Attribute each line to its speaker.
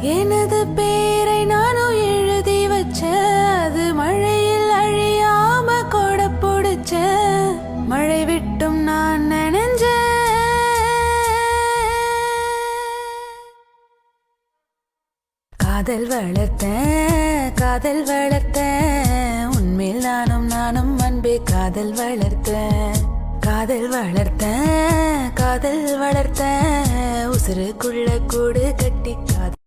Speaker 1: எனது பேரை நானும் எழுதி வச்ச, அது மழையில் அழியாம கொடை பிடிச்ச, மழை விட்டும் நான் நினைஞ்சேன். காதல் வளர்த்தேன், காதல் வளர்த்தேன், உன்மேல் நானும் அன்பே காதல் வளர்த்தேன். காதல் வளர்த்தேன், காதல் வளர்த்தேன், உசுருக்குள்ள கூடு கட்டி காதல்